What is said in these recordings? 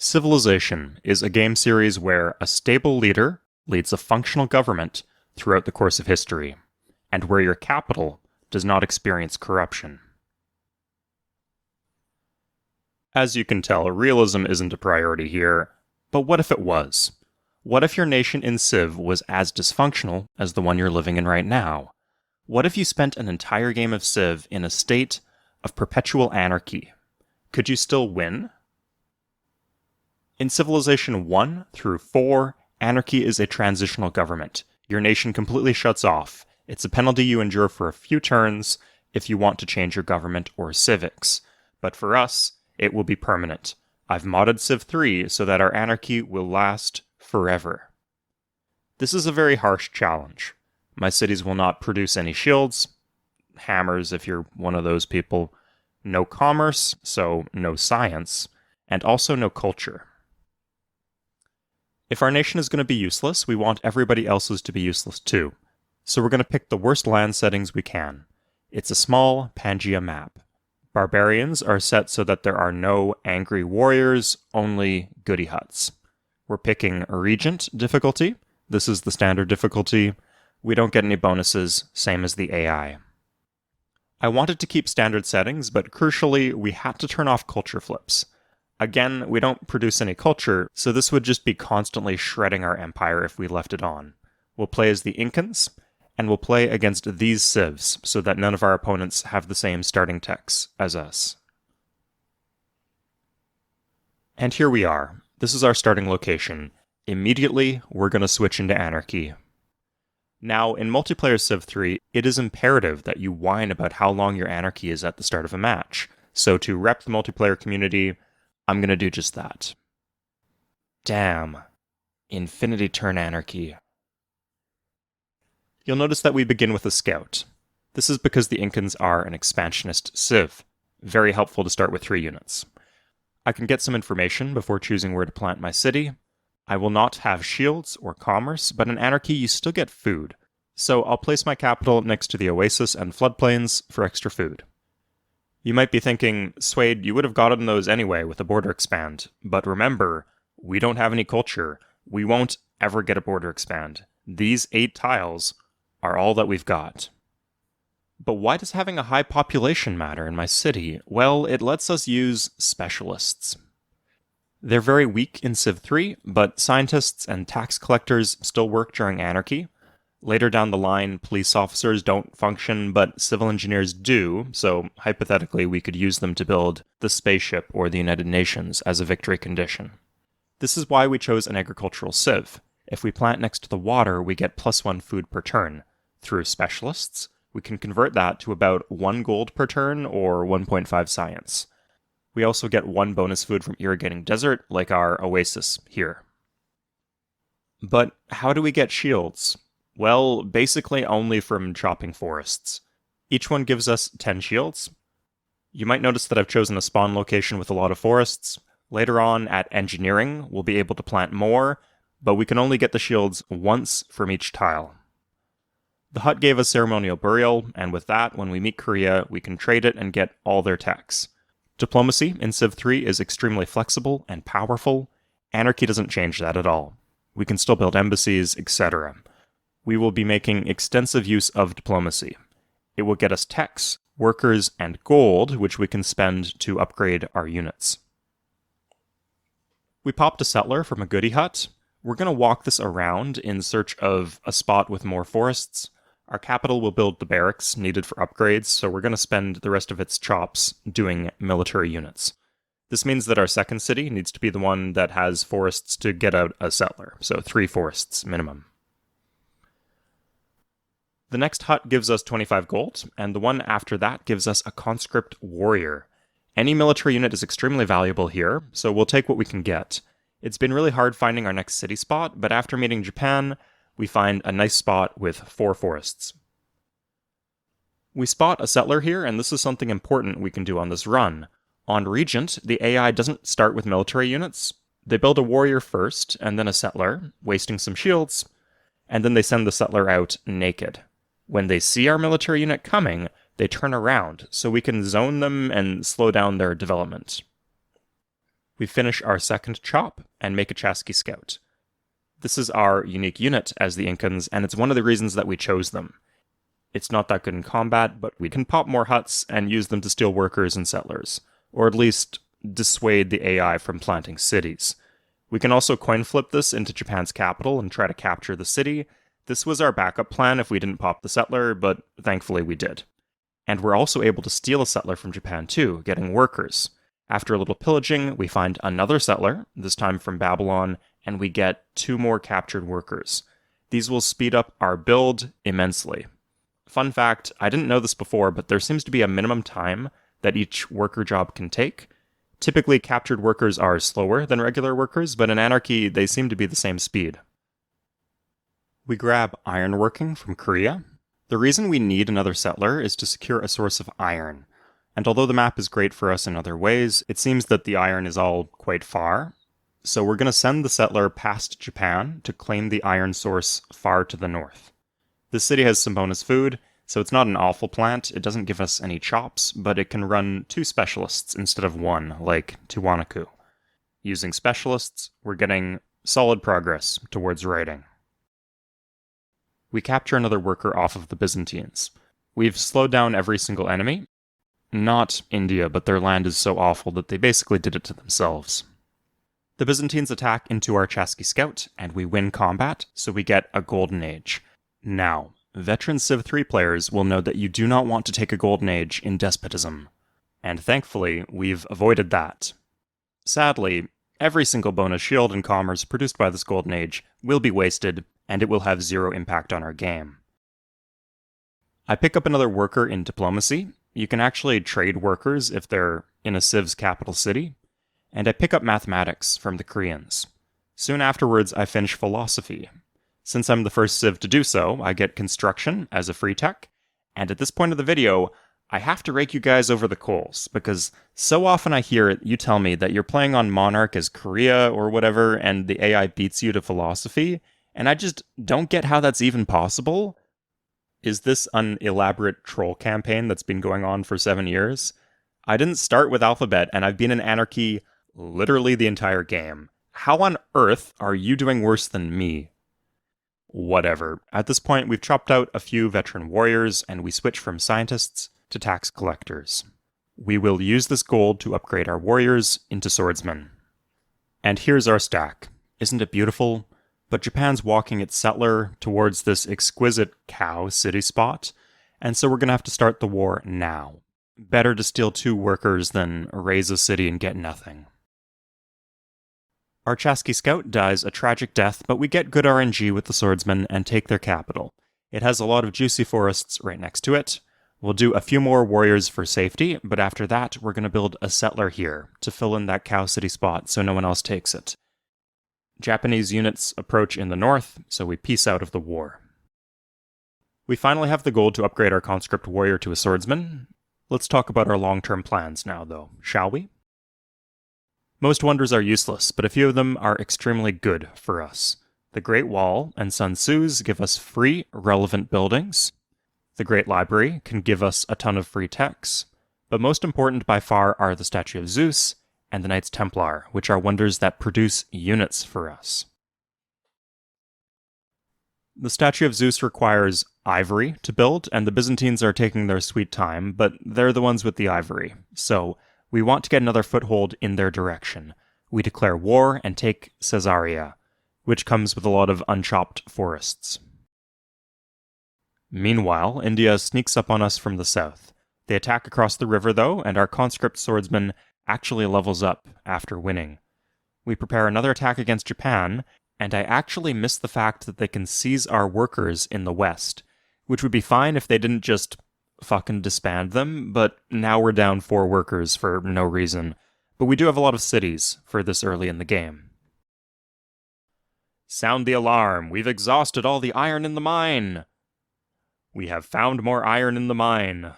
Civilization is a game series where a stable leader leads a functional government throughout the course of history, and where your capital does not experience corruption. As you can tell, realism isn't a priority here, but what if it was? What if your nation in Civ was as dysfunctional as the one you're living in right now? What if you spent an entire game of Civ in a state of perpetual anarchy? Could you still win? In Civilization 1 through 4, anarchy is a transitional government. Your nation completely shuts off. It's a penalty you endure for a few turns if you want to change your government or civics. But for us, it will be permanent. I've modded Civ 3 so that our anarchy will last forever. This is a very harsh challenge. My cities will not produce any shields, hammers if you're one of those people, no commerce, so no science, and also no culture. If our nation is going to be useless, we want everybody else's to be useless too. So we're going to pick the worst land settings we can. It's a small Pangea map. Barbarians are set so that there are no angry warriors, only goody huts. We're picking Regent difficulty. This is the standard difficulty. We don't get any bonuses, same as the AI. I wanted to keep standard settings, but crucially, we had to turn off culture flips. Again, we don't produce any culture, so this would just be constantly shredding our empire if we left it on. We'll play as the Incans, and we'll play against these civs, so that none of our opponents have the same starting techs as us. And here we are. This is our starting location. Immediately, we're going to switch into anarchy. Now, in multiplayer Civ 3, it is imperative that you whine about how long your anarchy is at the start of a match. So to rep the multiplayer community, I'm going to do just that. Damn. Infinity turn anarchy. You'll notice that we begin with a scout. This is because the Incans are an expansionist civ. Very helpful to start with 3 units. I can get some information before choosing where to plant my city. I will not have shields or commerce, but in anarchy you still get food. So I'll place my capital next to the oasis and floodplains for extra food. You might be thinking, Swade, you would have gotten those anyway with a border expand. But remember, we don't have any culture. We won't ever get a border expand. These 8 tiles are all that we've got. But why does having a high population matter in my city? Well, it lets us use specialists. They're very weak in Civ 3, but scientists and tax collectors still work during anarchy. Later down the line, police officers don't function, but civil engineers do, so hypothetically we could use them to build the spaceship or the United Nations as a victory condition. This is why we chose an agricultural civ. If we plant next to the water, we get +1 food per turn. Through specialists, we can convert that to about 1 gold per turn or 1.5 science. We also get 1 bonus food from irrigating desert, like our oasis here. But how do we get shields? Well, basically only from chopping forests. Each one gives us 10 shields. You might notice that I've chosen a spawn location with a lot of forests. Later on, at engineering, we'll be able to plant more, but we can only get the shields once from each tile. The hut gave us ceremonial burial, and with that, when we meet Korea, we can trade it and get all their techs. Diplomacy in Civ 3 is extremely flexible and powerful. Anarchy doesn't change that at all. We can still build embassies, etc. We will be making extensive use of diplomacy. It will get us techs, workers, and gold, which we can spend to upgrade our units. We popped a settler from a goody hut. We're going to walk this around in search of a spot with more forests. Our capital will build the barracks needed for upgrades, so we're going to spend the rest of its chops doing military units. This means that our second city needs to be the one that has forests to get out a settler, so 3 forests minimum. The next hut gives us 25 gold, and the one after that gives us a conscript warrior. Any military unit is extremely valuable here, so we'll take what we can get. It's been really hard finding our next city spot, but after meeting Japan, we find a nice spot with 4 forests. We spot a settler here, and this is something important we can do on this run. On Regent, the AI doesn't start with military units. They build a warrior first, and then a settler, wasting some shields, and then they send the settler out naked. When they see our military unit coming, they turn around, so we can zone them and slow down their development. We finish our second chop and make a Chasqui Scout. This is our unique unit as the Incans, and it's one of the reasons that we chose them. It's not that good in combat, but we can pop more huts and use them to steal workers and settlers, or at least dissuade the AI from planting cities. We can also coin flip this into Japan's capital and try to capture the city. This was our backup plan if we didn't pop the settler, but thankfully we did. And we're also able to steal a settler from Japan too, getting workers. After a little pillaging, we find another settler, this time from Babylon, and we get 2 more captured workers. These will speed up our build immensely. Fun fact, I didn't know this before, but there seems to be a minimum time that each worker job can take. Typically, captured workers are slower than regular workers, but in Anarchy, they seem to be the same speed. We grab ironworking from Korea. The reason we need another settler is to secure a source of iron. And although the map is great for us in other ways, it seems that the iron is all quite far. So we're going to send the settler past Japan to claim the iron source far to the north. This city has some bonus food, so it's not an awful plant. It doesn't give us any chops, but it can run 2 specialists instead of 1, like Tiwanaku. Using specialists, we're getting solid progress towards writing. We capture another worker off of the Byzantines. We've slowed down every single enemy. Not India, but their land is so awful that they basically did it to themselves. The Byzantines attack into our Chasqui Scout, and we win combat, so we get a Golden Age. Now, veteran Civ 3 players will know that you do not want to take a Golden Age in despotism. And thankfully, we've avoided that. Sadly, every single bonus shield and commerce produced by this Golden Age will be wasted, and it will have 0 impact on our game. I pick up another worker in diplomacy. You can actually trade workers if they're in a Civ's capital city. And I pick up mathematics from the Koreans. Soon afterwards, I finish philosophy. Since I'm the first Civ to do so, I get construction as a free tech. And at this point of the video, I have to rake you guys over the coals, because so often I hear you tell me that you're playing on Monarch as Korea or whatever, and the AI beats you to philosophy, and I just don't get how that's even possible. Is this an elaborate troll campaign that's been going on for 7 years? I didn't start with Alphabet, and I've been in Anarchy literally the entire game. How on earth are you doing worse than me? Whatever. At this point, we've chopped out a few veteran warriors, and we switch from scientists to tax collectors. We will use this gold to upgrade our warriors into swordsmen. And here's our stack. Isn't it beautiful? But Japan's walking its settler towards this exquisite cow city spot, and so we're going to have to start the war now. Better to steal 2 workers than raise a city and get nothing. Our Chasqui Scout dies a tragic death, but we get good RNG with the swordsmen and take their capital. It has a lot of juicy forests right next to it. We'll do a few more warriors for safety, but after that, we're going to build a settler here to fill in that cow city spot so no one else takes it. Japanese units approach in the north, so we peace out of the war. We finally have the gold to upgrade our conscript warrior to a swordsman. Let's talk about our long-term plans now, though, shall we? Most wonders are useless, but a few of them are extremely good for us. The Great Wall and Sun Tzu's give us free, relevant buildings. The Great Library can give us a ton of free techs. But most important by far are the Statue of Zeus and the Knights Templar, which are wonders that produce units for us. The Statue of Zeus requires ivory to build, and the Byzantines are taking their sweet time, but they're the ones with the ivory. So, we want to get another foothold in their direction. We declare war and take Caesarea, which comes with a lot of unchopped forests. Meanwhile, India sneaks up on us from the south. They attack across the river, though, and our conscript swordsman actually levels up after winning. We prepare another attack against Japan, and I actually miss the fact that they can seize our workers in the west, which would be fine if they didn't just fucking disband them, but now we're down 4 workers for no reason. But we do have a lot of cities for this early in the game. Sound the alarm! We've exhausted all the iron in the mine! We have found more iron in the mine.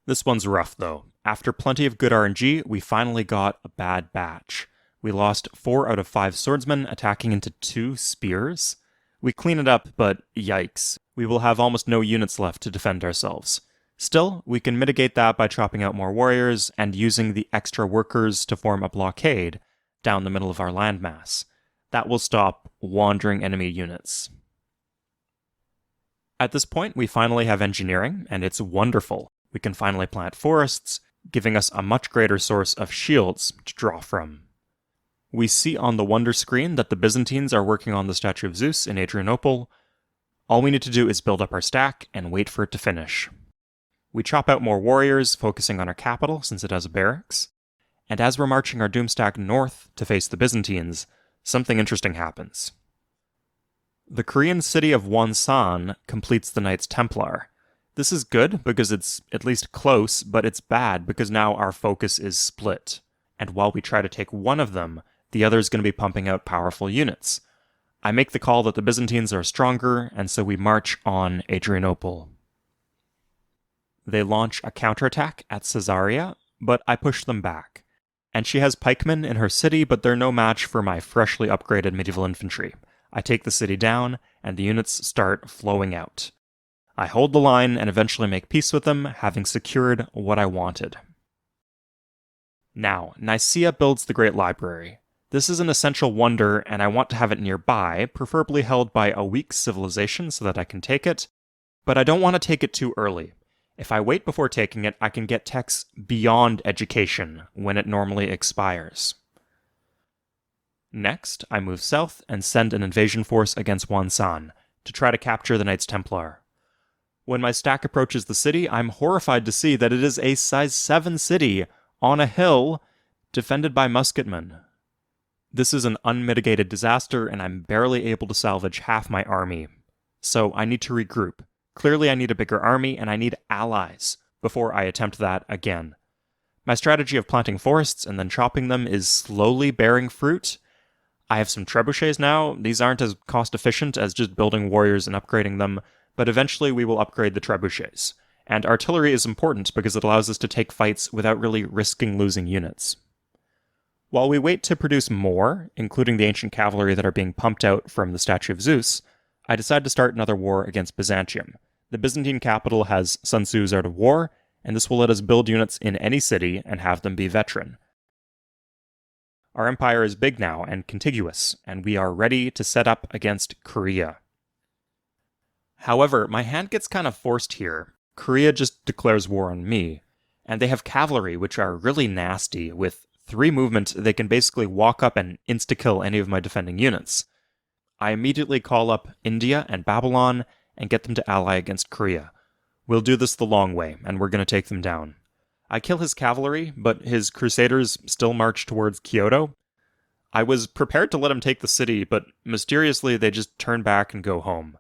This one's rough, though. After plenty of good RNG, we finally got a bad batch. We lost 4 out of 5 swordsmen attacking into 2 spears. We clean it up, but yikes. We will have almost no units left to defend ourselves. Still, we can mitigate that by chopping out more warriors and using the extra workers to form a blockade down the middle of our landmass. That will stop wandering enemy units. At this point, we finally have engineering, and it's wonderful. We can finally plant forests, giving us a much greater source of shields to draw from. We see on the Wonder screen that the Byzantines are working on the statue of Zeus in Adrianople. All we need to do is build up our stack and wait for it to finish. We chop out more warriors, focusing on our capital since it has a barracks. And as we're marching our doom stack north to face the Byzantines, something interesting happens. The Korean city of Wonsan completes the Knights Templar. This is good because it's at least close, but it's bad because now our focus is split. And while we try to take one of them, the other is going to be pumping out powerful units. I make the call that the Byzantines are stronger, and so we march on Adrianople. They launch a counterattack at Caesarea, but I push them back. And she has pikemen in her city, but they're no match for my freshly upgraded medieval infantry. I take the city down, and the units start flowing out. I hold the line and eventually make peace with them, having secured what I wanted. Now, Nicaea builds the Great Library. This is an essential wonder, and I want to have it nearby, preferably held by a weak civilization so that I can take it, but I don't want to take it too early. If I wait before taking it, I can get techs beyond education when it normally expires. Next, I move south and send an invasion force against Wonsan to try to capture the Knights Templar. When my stack approaches the city, I'm horrified to see that it is a size 7 city on a hill defended by musketmen. This is an unmitigated disaster, and I'm barely able to salvage half my army. So I need to regroup. Clearly I need a bigger army, and I need allies before I attempt that again. My strategy of planting forests and then chopping them is slowly bearing fruit. I have some trebuchets now. These aren't as cost efficient as just building warriors and upgrading them, but eventually we will upgrade the trebuchets. And artillery is important because it allows us to take fights without really risking losing units. While we wait to produce more, including the ancient cavalry that are being pumped out from the statue of Zeus, I decide to start another war against Byzantium. The Byzantine capital has Sun Tzu's Art of War, and this will let us build units in any city and have them be veteran. Our empire is big now and contiguous, and we are ready to set up against Korea. However, my hand gets kind of forced here. Korea just declares war on me, and they have cavalry, which are really nasty. With 3 movement, they can basically walk up and insta-kill any of my defending units. I immediately call up India and Babylon and get them to ally against Korea. We'll do this the long way, and we're going to take them down. I kill his cavalry, but his crusaders still march towards Kyoto. I was prepared to let him take the city, but mysteriously they just turn back and go home.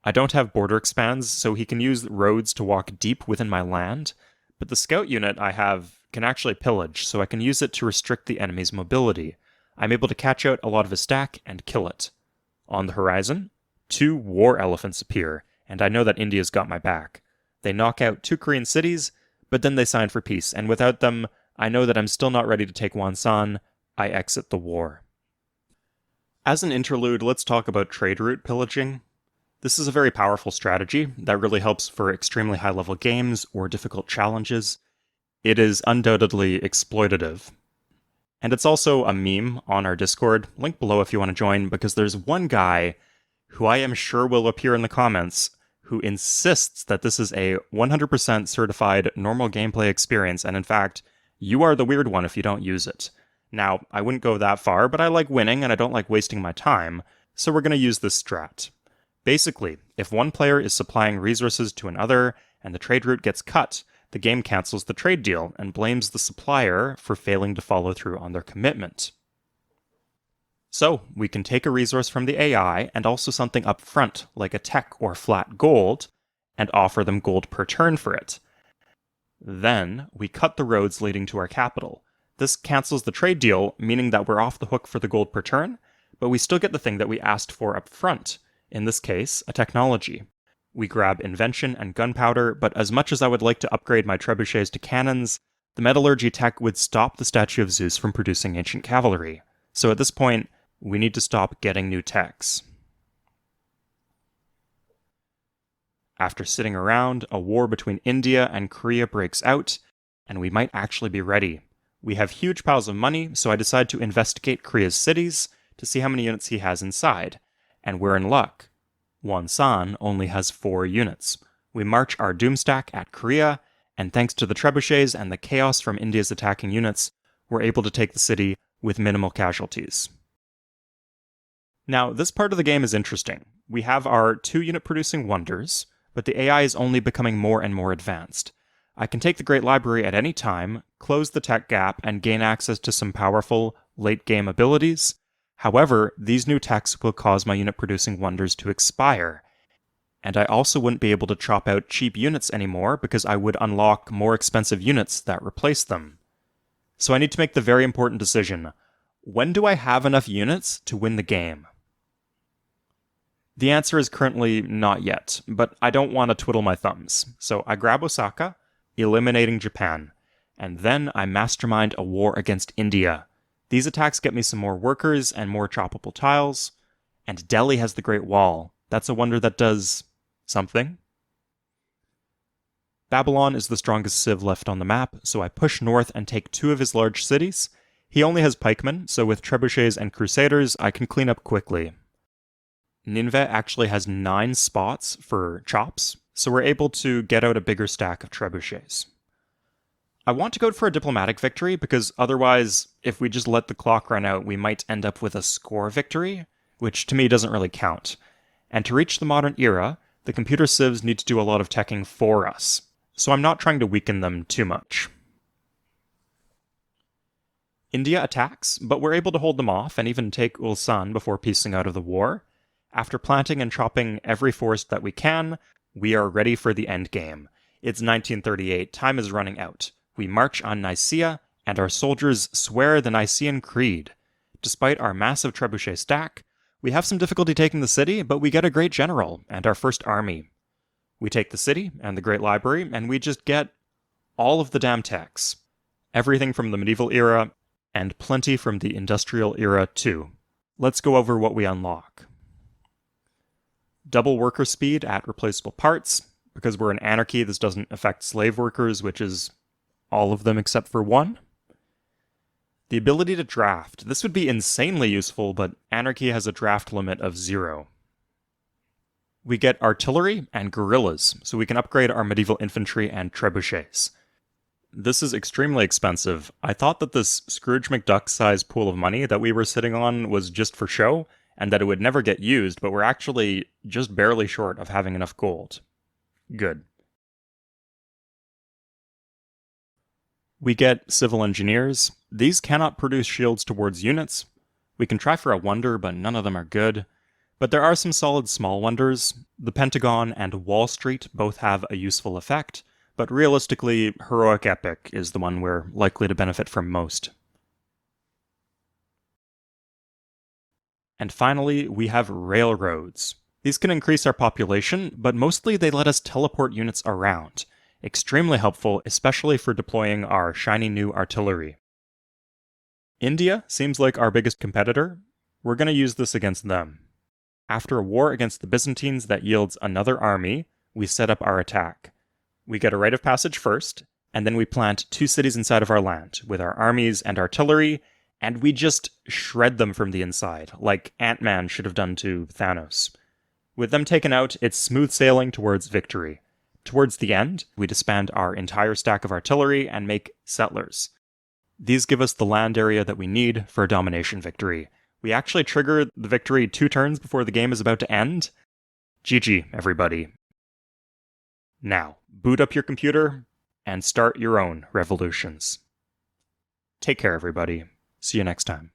I don't have border expands, so he can use roads to walk deep within my land, but the scout unit I have can actually pillage, so I can use it to restrict the enemy's mobility. I'm able to catch out a lot of his stack and kill it. On the horizon, 2 war elephants appear, and I know that India's got my back. They knock out 2 Korean cities, but then they sign for peace, and without them, I know that I'm still not ready to take Wonsan. I exit the war. As an interlude, let's talk about trade route pillaging. This is a very powerful strategy that really helps for extremely high-level games or difficult challenges. It is undoubtedly exploitative. And it's also a meme on our Discord, link below if you want to join, because there's one guy who I am sure will appear in the comments who insists that this is a 100% certified normal gameplay experience, and in fact, you are the weird one if you don't use it. Now, I wouldn't go that far, but I like winning and I don't like wasting my time, so we're going to use this strat. Basically, if one player is supplying resources to another and the trade route gets cut, the game cancels the trade deal and blames the supplier for failing to follow through on their commitment. So, we can take a resource from the AI and also something up front, like a tech or flat gold, and offer them gold per turn for it. Then, we cut the roads leading to our capital. This cancels the trade deal, meaning that we're off the hook for the gold per turn, but we still get the thing that we asked for up front, in this case, a technology. We grab invention and gunpowder, but as much as I would like to upgrade my trebuchets to cannons, the metallurgy tech would stop the statue of Zeus from producing ancient cavalry. So at this point, we need to stop getting new techs. After sitting around, a war between India and Korea breaks out, and we might actually be ready. We have huge piles of money, so I decide to investigate Korea's cities to see how many units he has inside. And we're in luck. Wonsan only has 4 units. We march our Doomstack at Korea, and thanks to the trebuchets and the chaos from India's attacking units, we're able to take the city with minimal casualties. Now, this part of the game is interesting. We have our 2-unit producing wonders, but the AI is only becoming more and more advanced. I can take the Great Library at any time, close the tech gap, and gain access to some powerful late-game abilities. However, these new techs will cause my unit-producing wonders to expire. And I also wouldn't be able to chop out cheap units anymore because I would unlock more expensive units that replace them. So I need to make the very important decision. When do I have enough units to win the game? The answer is currently not yet, but I don't want to twiddle my thumbs. So I grab Osaka, eliminating Japan, and then I mastermind a war against India. These attacks get me some more workers and more choppable tiles, and Delhi has the Great Wall. That's a wonder that does something. Babylon is the strongest civ left on the map, so I push north and take 2 of his large cities. He only has pikemen, so with trebuchets and crusaders, I can clean up quickly. Nineveh actually has 9 spots for chops, so we're able to get out a bigger stack of trebuchets. I want to go for a diplomatic victory because otherwise, if we just let the clock run out, we might end up with a score victory, which to me doesn't really count. And to reach the modern era, the computer civs need to do a lot of teching for us, so I'm not trying to weaken them too much. India attacks, but we're able to hold them off and even take Ulsan before piecing out of the war. After planting and chopping every forest that we can, we are ready for the endgame. It's 1938, time is running out. We march on Nicaea, and our soldiers swear the Nicene Creed. Despite our massive trebuchet stack, we have some difficulty taking the city, but we get a great general and our first army. We take the city and the Great Library, and we just get all of the damn techs. Everything from the medieval era, and plenty from the industrial era too. Let's go over what we unlock. Double worker speed at replaceable parts. Because we're an anarchy, this doesn't affect slave workers, which is all of them except for 1. The ability to draft. This would be insanely useful, but anarchy has a draft limit of 0. We get artillery and guerrillas, so we can upgrade our medieval infantry and trebuchets. This is extremely expensive. I thought that this Scrooge McDuck-size pool of money that we were sitting on was just for show, and that it would never get used, but we're actually just barely short of having enough gold. Good. We get civil engineers. These cannot produce shields towards units. We can try for a wonder, but none of them are good. But there are some solid small wonders. The Pentagon and Wall Street both have a useful effect, but realistically, Heroic Epic is the one we're likely to benefit from most. And finally, we have railroads. These can increase our population, but mostly they let us teleport units around. Extremely helpful, especially for deploying our shiny new artillery. India seems like our biggest competitor. We're going to use this against them. After a war against the Byzantines that yields another army, we set up our attack. We get a rite of passage first, and then we plant 2 cities inside of our land with our armies and artillery, and we just shred them from the inside, like Ant-Man should have done to Thanos. With them taken out, it's smooth sailing towards victory. Towards the end, we disband our entire stack of artillery and make settlers. These give us the land area that we need for a domination victory. We actually trigger the victory 2 turns before the game is about to end. GG, everybody. Now, boot up your computer and start your own revolutions. Take care, everybody. See you next time.